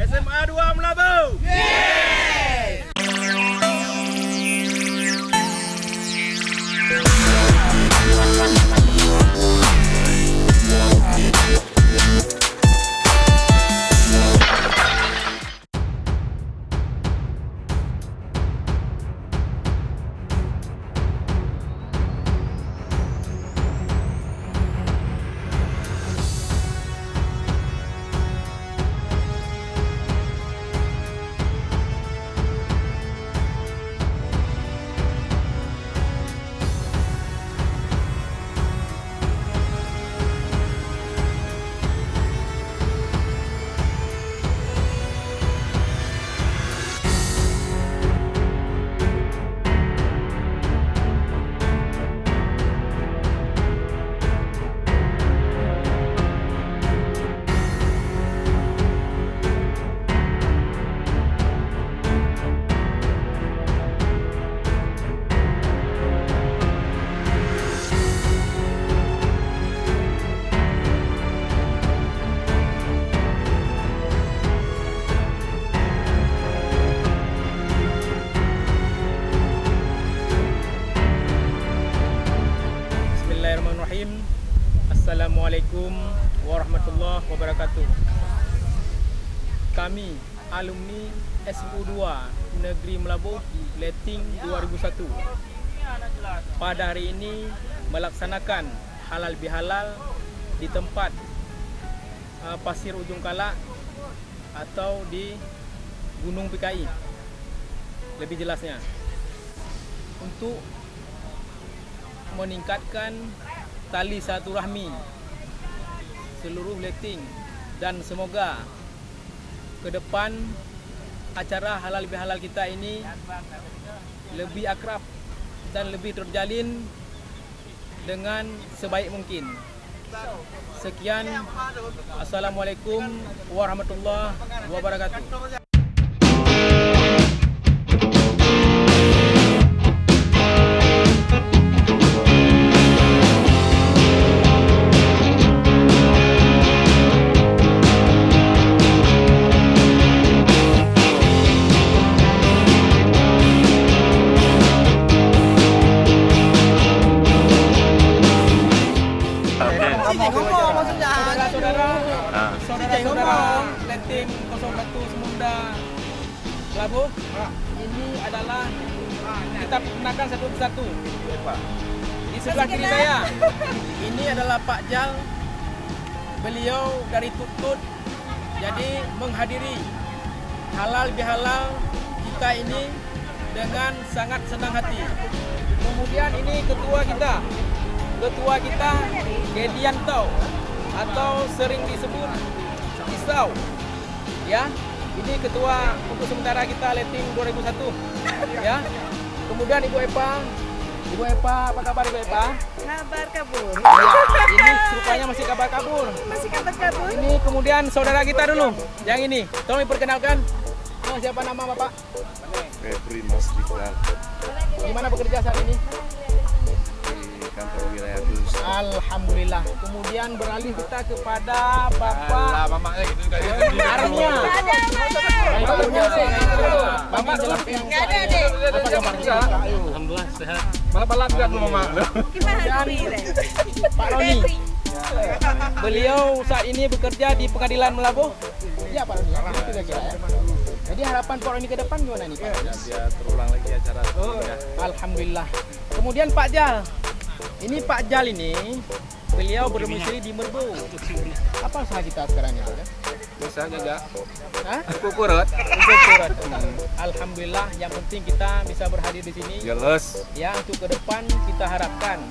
SMA 2 Melabu. Bismillahirrahmanirrahim. Assalamualaikum warahmatullahi wabarakatuh. Kami alumni SMU 2 Negeri Melabu Leting 2001 pada hari ini melaksanakan halal bihalal di tempat Pasir Ujung Kalak atau di Gunung PKI lebih jelasnya, untuk meningkatkan tali silaturahmi seluruh Leting, dan semoga ke depan acara halal bihalal kita ini lebih akrab dan lebih terjalin dengan sebaik mungkin. Sekian, assalamualaikum warahmatullahi wabarakatuh. Saudara-saudara Leting 01 Semunda Melabu, ini adalah kita perkenalkan satu persatu. Di sebelah kiri saya, ini adalah Pak Jal. Beliau dari Tutut, jadi menghadiri halal bihalal kita ini dengan sangat senang hati. Kemudian ini ketua kita Gedianto, atau sering disebut Isau, ya. Ini ketua untuk sementara kita Leting 2001, ya. Kemudian Ibu Epa, apa kabar Ibu Epa? Kabar kabur. Ya, ini rupanya masih kabar kabur. Masih kabar kabur. Ini kemudian saudara kita dulu, yang ini, tolong diperkenalkan. Siapa nama Bapak? Febri Mas Iqbal, Di mana bekerja saat ini? di kantor wilayah Tulus. Alhamdulillah. Kemudian beralih kita kepada Bapak Arnya. Bapak jelaskan. Apa kabarnya? Alhamdulillah sehat. Malah balapkan Mama. Pak Roni. Beliau saat ini bekerja di Pengadilan Melabu. Iya Pak Roni. Itu kira-kira ya. Jadi harapan Pak Roni ke depan gimana nih Pak? Biar terulang lagi acara sebelumnya. Alhamdulillah. Kemudian Pak Jal. Ini Pak Jal ini, beliau berdomisili di Merbu. Apa usaha kita sekarang ini? Bisa jaga Hah? kukurut. Syukur. Alhamdulillah, yang penting kita bisa berhadir di sini. Jelas. Ya, untuk ke depan kita harapkan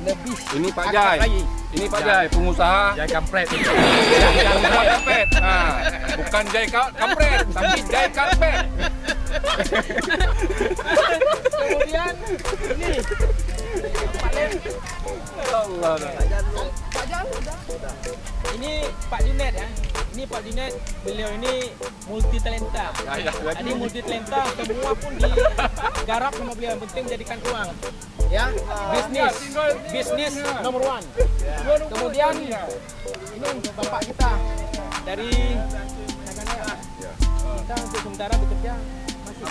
lebih Ini Pak akrab Jai. lagi. Ini Pak Jai, pengusaha. Jai kampret. Karpet. Nah, bukan Jai kampret, tapi Jai karpet. Kemudian ini Pak Lem. Allah. Pak Jal sudah. Ini Pak Junet ya. Ini Pak Junet, beliau ini multi talenta. Jadi multi talenta, semua pun digarap sama beliau. Yang penting menjadikan uang. Ya, bisnis nomor one. Kemudian ini bapak kita dari Naganaya. sementara bekerja masih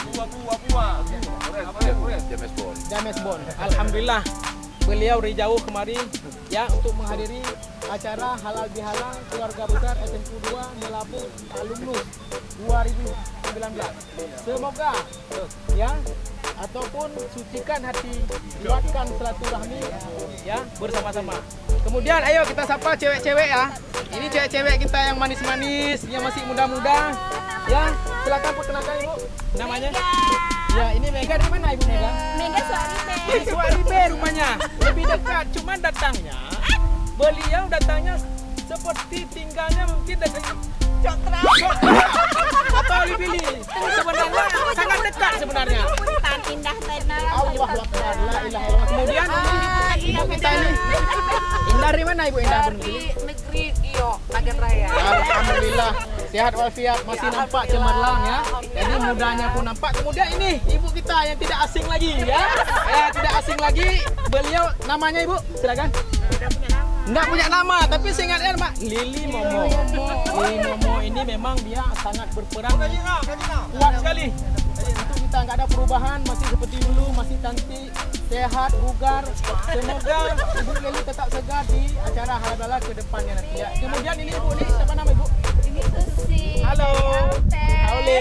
James Bond. James Bond. Alhamdulillah beliau dari jauh kemari ya untuk menghadiri acara halal bihalal keluarga besar SMK 2 Melabu alumnus 2019. Semoga ya ataupun sucikan hati, kuatkan silaturahmi ya bersama-sama. Kemudian ayo kita sapa cewek-cewek ya. Ini cewek-cewek kita yang manis-manis, yang masih muda-muda. Ya, silakan perkenalkan Ibu. Namanya? Ya, ini Mega dari mana Ibu Mega? Mega Suaribe. Di Suaribe rumahnya. Lebih dekat, cuman beliau datangnya seperti tinggalnya mungkin dari Cokra. atau dipilih. Sebenarnya sangat dekat sebenarnya. Tan indah tenar. Allah Akbar, la ilaha illallah. Kemudian ini ibu kita ini. Indah dari mana Ibu Indah? Dari negeri Iyo, Nagan Raya. Alhamdulillah sehat walafiat, masih nampak cemerlang ya. Jadi mudanya pun nampak. Kemudian ini ibu kita yang tidak asing lagi ya. Ya tidak asing lagi. Beliau namanya Ibu, silakan. Enggak punya nama, tapi seingatnya Mak Lili Momo. Lili Momo ini memang dia sangat berperan kuat sekali. Itu kita nggak ada perubahan, masih seperti dulu, masih cantik, sehat, bugar. Semoga Ibu Lili tetap segar di acara halal ke depannya nanti ya. Kemudian ini Ibu ini siapa nama Ibu? Ini Susi. Halo. Halo.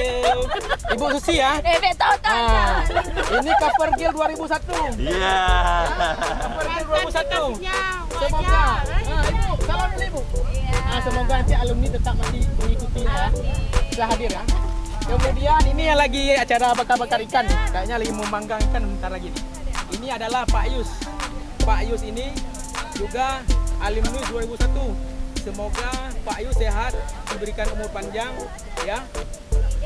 Ibu Susi ya. Tahu. Ini Cover Girl 2001. Iya. Cover Girl 2001. Semoga. Ibu, salam dulu Ibu. Semoga nanti alumni tetap masih mengikuti ya. Bisa hadir ya. Kemudian ini yang lagi acara bakar-bakar ikan. Kayaknya lagi memanggang ikan bentar lagi. Ini adalah Pak Yus. Pak Yus ini juga alumni 2001. Semoga Pak Yus sehat, diberikan umur panjang ya.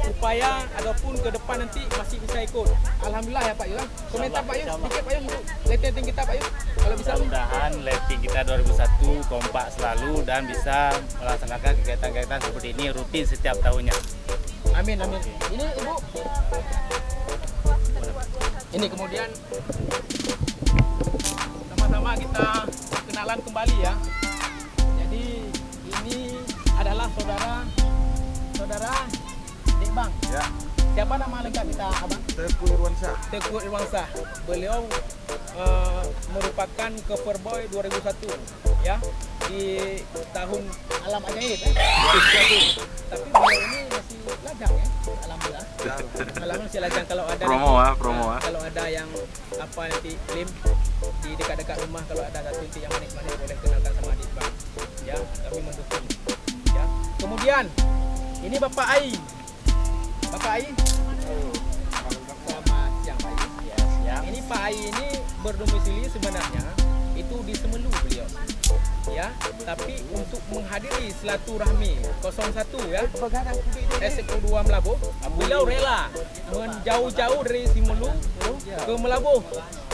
Supaya ataupun ke depan nanti masih bisa ikut. Alhamdulillah ya Pak Yus. Komentar Pak Yus, sedikit Pak Yus untuk letting kita Pak Yus. Kalau bisa. Mudah-mudahan letting kita 2001 kompak selalu dan bisa melaksanakan kegiatan-kegiatan seperti ini rutin setiap tahunnya. Amin amin. Ini Ibu. Ini kemudian sama-sama kita kenalan kembali ya. Jadi ini adalah saudara Dek Bang. Ya. Siapa nama lengkap kita Abang? Teguh Irwansyah. Teguh Irwansyah. Beliau merupakan cover boy 2001 ya di tahun Alam Ajaib ya. 2001. Tapi beliau ini masih lajang ya. Alhamdulillah. Alhamdulillah masih lajang kalau ada Promo. Kalau ada yang apa nanti lim di dekat-dekat rumah kalau ada satu titik yang manis-manis boleh kenalkan sama Adik Bang. Ya, kami mendukung. Ya. Kemudian ini Bapak Ai. Bapak Ai. Selamat siang Pak Ai. Ya, siap. Ini Pak Ai ini berdomisili sebenarnya itu di Semelu beliau. Ya, tapi untuk menghadiri silaturahmi 01 ya. SMK 2 Melabuh, beliau rela menjauh-jauh dari Semelu ke Melabuh.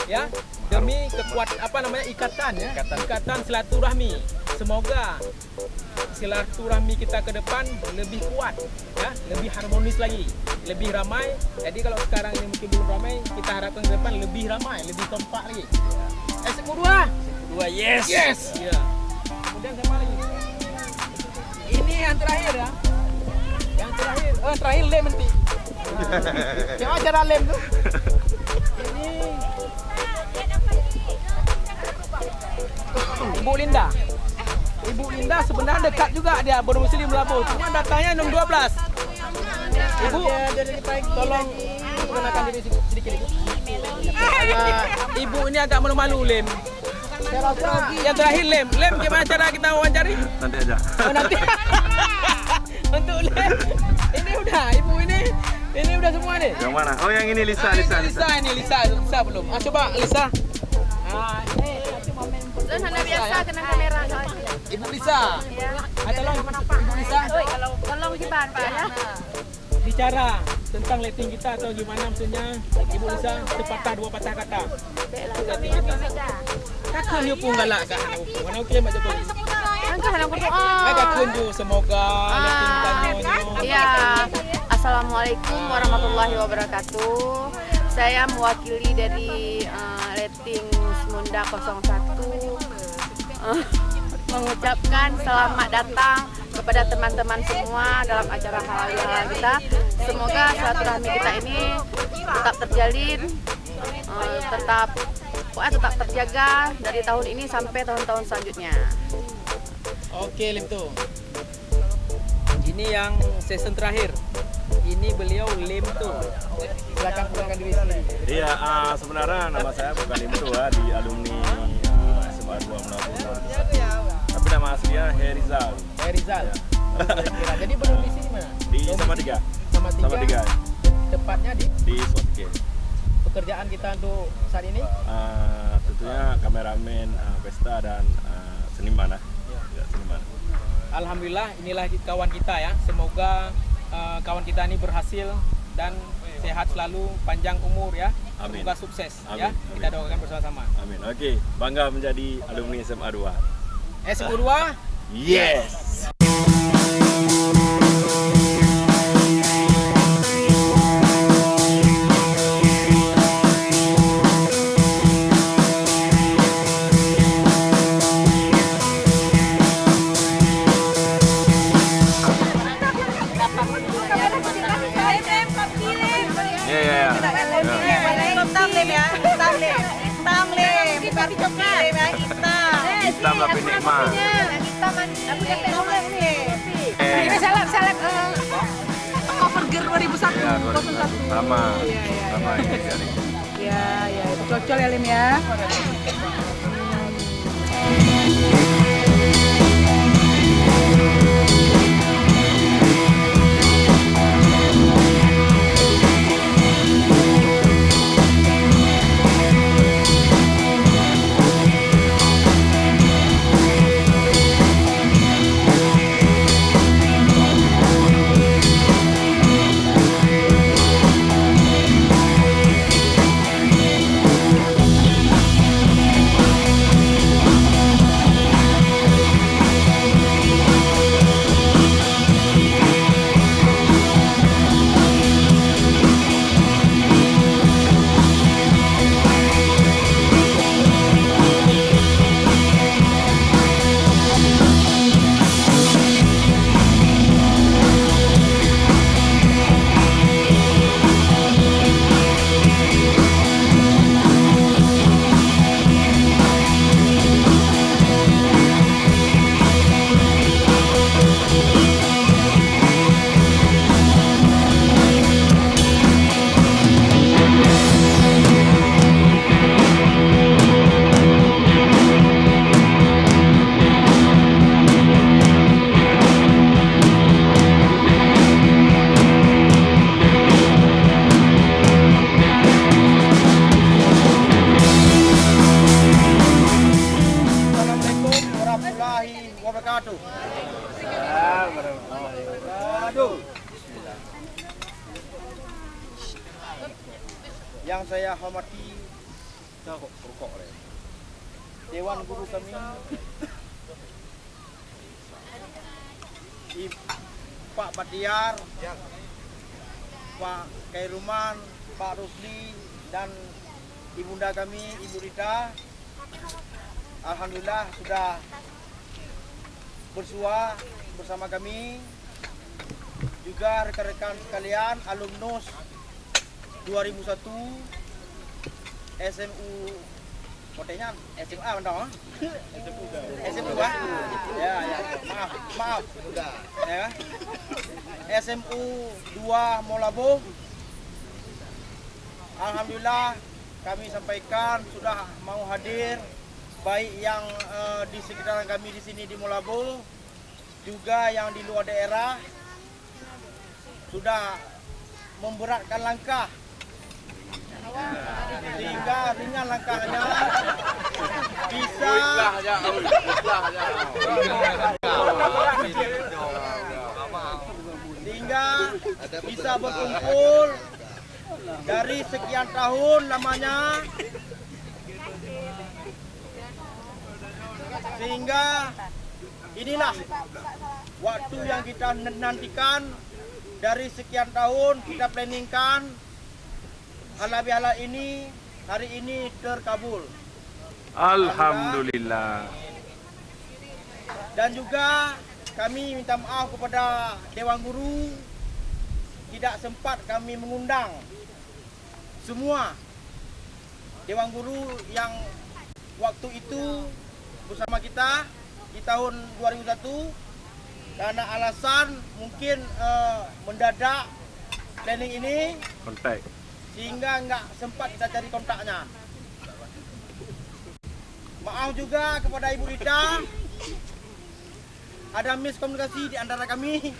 Ya, demi ikatan ya. Ikatan silaturahmi. Semoga silaturahmi kita ke depan lebih kuat ya, lebih harmonis lagi, lebih ramai. Jadi kalau sekarang ini mungkin belum ramai, kita harapkan ke depan lebih ramai, lebih kompak lagi. SMK 2. Yes. Ya. Kemudian siapa lagi? Ini yang terakhir ya. Yang terakhir lem nanti. Siapa acara lem tuh? Ini Ibu Linda. Ibu Linda sebenarnya dekat juga dia berdomisili Melabuh. Cuma datanya nomor 12. Ibu, tolong perkenalkan diri sedikit Ibu. Ibu ini agak malu-malu lem. Saya rasa yang terakhir lem gimana cara kita wawancari? Nanti aja. Oh, nanti. Untuk lem. Ini udah, Ibu ini udah semua nih. Yang mana? Oh, yang ini Lisa. Lisa belum. Coba Lisa. Dan hanya biasa kena kamera. Ibu Lisa. Tolong Ibu Lisa. Tolong jiban Pak ya. Bicara tentang letting kita atau gimana maksudnya Ibu Lisa sepatah dua patah kata. Letting kita. Kakak ni pun galak kat anak upu. Anak upu Pak Jokowi. Angkat dalam berdoa. Kakak ju semoga letting kita nyonya. Ya. Assalamualaikum warahmatullahi wabarakatuh. Saya mewakili dari letting Semunda 01 mengucapkan selamat datang kepada teman-teman semua dalam acara halal kita. Semoga silaturahmi kita ini tetap terjalin, tetap terjaga dari tahun ini sampai tahun-tahun selanjutnya. Oke, Limto. Ini yang season terakhir. Ini beliau Limto. Silakan diri sendiri. Iya, sebenarnya nama saya bukan Limto di alumni SMA 2 Menabung. Tapi nama aslinya Herizal. Rizal. Jadi belum di sini mana? Di sama tiga. Sama tiga. Tepatnya Di Sotke. pekerjaan kita untuk saat ini. Tentunya kameramen, pesta dan seniman lah. Ya, seniman. Alhamdulillah, inilah kawan kita ya. Semoga kawan kita ini berhasil dan sehat selalu, panjang umur ya. Amin. Semoga sukses Amin. ya. Kita doakan bersama-sama. Amin. Oke, bangga menjadi alumni SMA 2. SMA 2. Yes. Hitam tapi nikmat. Ini seleb Overgear 2001. Ya, sama. Sama ini kali. Ya, itu cocok ya Lim ya. Yang saya hormati Dewan Guru kami, Pak Badiar, Pak Kairuman, Pak Rusli, dan ibunda kami, Ibu Rita. Alhamdulillah sudah bersua bersama kami. Juga rekan-rekan sekalian, alumnus 2001 SMU Kotenyan, SMA mana? SMU kan? Ya, maaf. Ya. SMU 2 Molabo. Alhamdulillah kami sampaikan sudah mau hadir, baik yang di sekitaran kami di sini di Molabo, juga yang di luar daerah, sudah memberatkan langkah sehingga ringan langkahnya bisa berkumpul dari sekian tahun lamanya, sehingga inilah waktu yang kita nantikan. Dari sekian tahun kita planningkan halal ini hari ini terkabul. Alhamdulillah. Dan juga kami minta maaf kepada Dewan Guru, tidak sempat kami mengundang semua Dewan Guru yang waktu itu bersama kita di tahun 2001 karena alasan mungkin mendadak planning ini Kontak. sehingga nggak sempat kita cari kontaknya. Maaf juga kepada Ibu Rita, ada miskomunikasi di antara kami.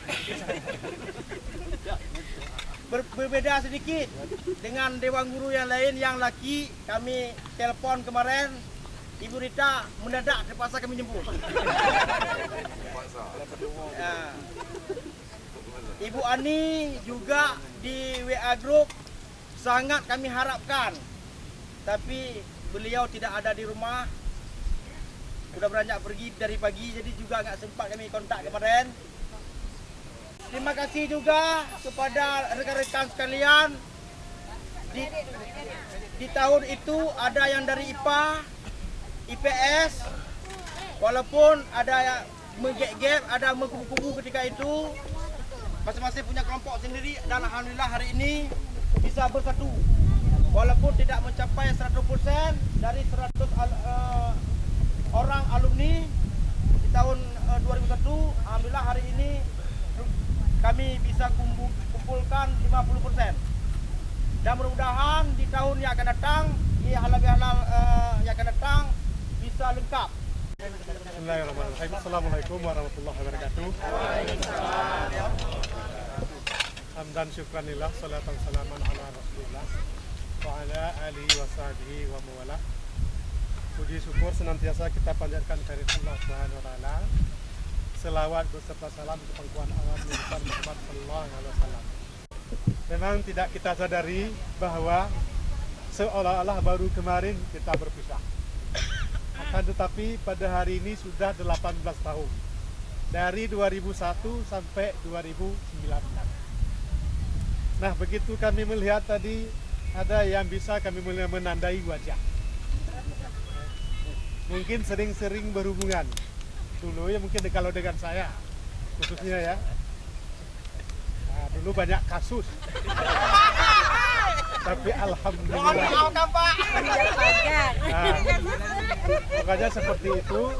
Berbeda sedikit dengan Dewan Guru yang lain yang laki, kami telepon kemarin, Ibu Rita mendadak terpaksa kami jemput. Ya. Ibu Ani juga di WA Group sangat kami harapkan, tapi beliau tidak ada di rumah, udah beranjak pergi dari pagi, jadi juga nggak sempat kami kontak kemarin. Terima kasih juga kepada rekan-rekan sekalian. Di tahun itu ada yang dari IPA, IPS, walaupun ada menggap-gap, ada mengkubu-kubu ketika itu, masing-masing punya kelompok sendiri, dan alhamdulillah hari ini bisa bersatu. Walaupun tidak mencapai 100% dari 100 orang alumni di tahun 2001, alhamdulillah hari ini kami bisa kumpulkan 50%. Dan mudah-mudahan di tahun yang akan datang, di halal-halal yang akan datang bisa lengkap. Bismillahirrahmanirrahim. Assalamualaikum warahmatullahi wabarakatuh. Hamdan syukranillah, salatan salaman ala rasulillah wa ala alihi wa sahbihi wa mawala. Puji syukur senantiasa kita panjatkan kepada Allah Subhanahu wa taala. Selawat beserta salam ke pangkuan Allah Muhammad sallallahu alaihi wasallam. Memang tidak kita sadari bahwa seolah-olah baru kemarin kita berpisah. Akan tetapi pada hari ini sudah 18 tahun. Dari 2001 sampai 2019. Nah, begitu kami melihat tadi ada yang bisa kami mulai menandai wajah. Mungkin sering-sering berhubungan. Dulu ya mungkin kalau dengan saya khususnya ya, nah, dulu banyak kasus, tapi alhamdulillah. Nah, makanya seperti itu.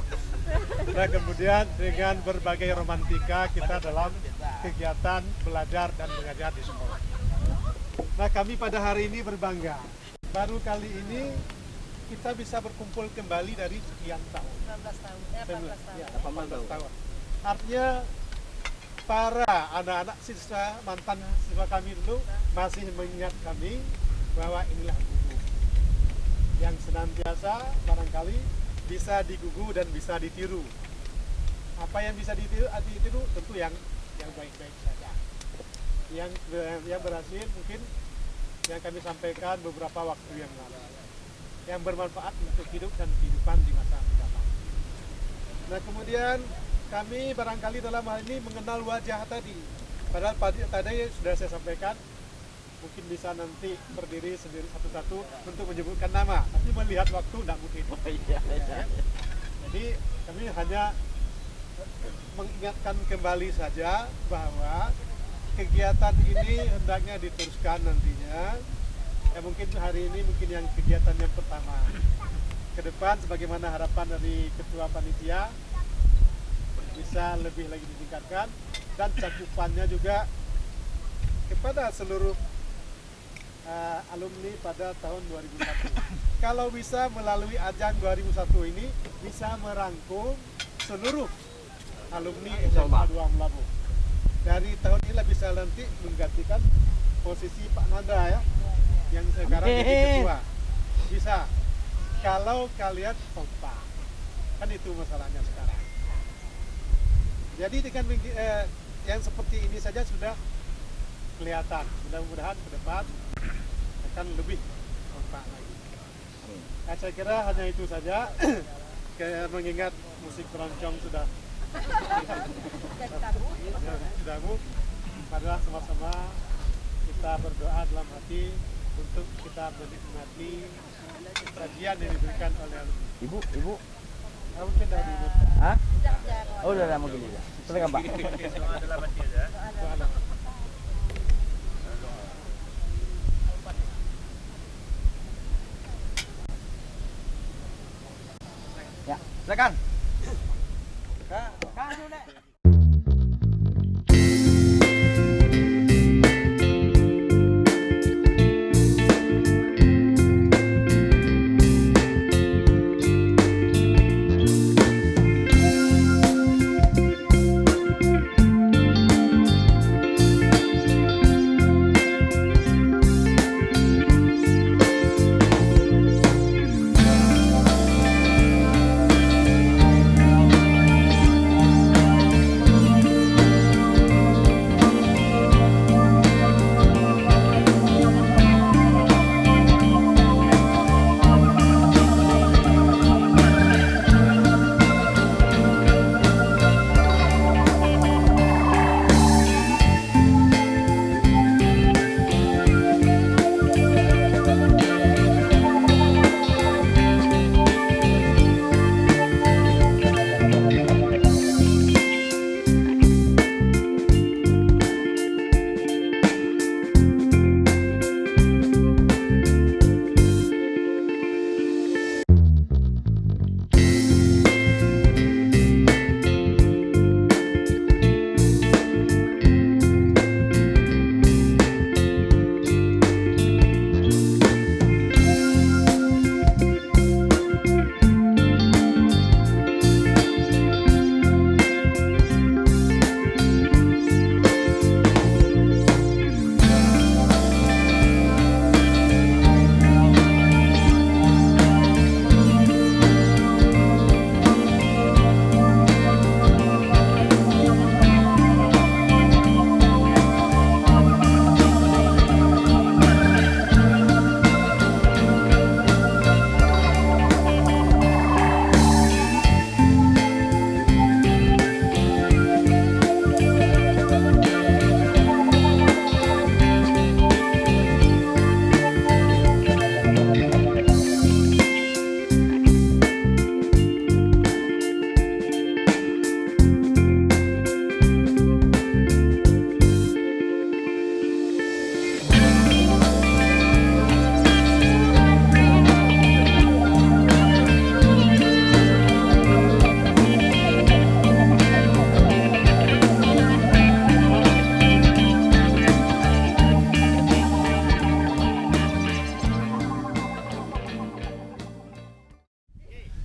Nah, kemudian dengan berbagai romantika kita dalam kegiatan belajar dan mengajar di sekolah. Nah, kami pada hari ini berbangga. Baru kali ini kita bisa berkumpul kembali dari sekian tahun. 18 tahun. Artinya para anak-anak siswa, mantan siswa kami dulu masih mengingat kami bahwa inilah guru yang senantiasa barangkali bisa digugu dan bisa ditiru. Apa yang bisa ditiru tentu yang baik-baik saja. Yang berhasil mungkin yang kami sampaikan beberapa waktu yang lalu, yang bermanfaat untuk hidup dan kehidupan di masa mendatang. Nah, kemudian kami barangkali dalam hal ini mengenal wajah tadi. Padahal tadi sudah saya sampaikan, mungkin bisa nanti berdiri sendiri satu-satu untuk menyebutkan nama. Tapi melihat waktu tidak mungkin. Jadi kami hanya mengingatkan kembali saja bahwa kegiatan ini hendaknya diteruskan nantinya. Ya, mungkin hari ini mungkin yang kegiatan yang pertama. Ke depan sebagaimana harapan dari Ketua Panitia bisa lebih lagi ditingkatkan dan cakupannya juga kepada seluruh alumni pada tahun 2001. Kalau bisa melalui ajang 2001 ini bisa merangkum seluruh alumni SMA 2 Melabu. Dari tahun ini bisa nanti menggantikan posisi Pak Nanda ya, yang sekarang jadi ketua. Bisa kalau kalian kompak, kan itu masalahnya sekarang. Jadi dengan yang seperti ini saja sudah kelihatan. Mudah-mudahan ke depan akan lebih kompak lagi. Nah, saya kira hanya itu saja. Mengingat musik keroncong sudah marilah sama-sama kita berdoa dalam hati untuk kita menikmati kajian yang diberikan oleh alumni. Ibu, Mungkin dari Hah? Oh, udah lama gini ya. Silakan, Pak. Ya, silakan. Kak, Nek.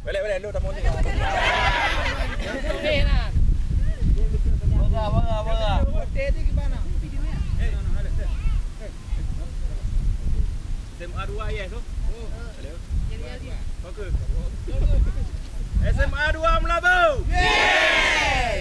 Balik lu tamu ni. Bangga. Hotel ni gimana? Videonya. SMA 2 yes tu. Oh. Jadi. Bagus. SMA 2 Melabu. Yeay!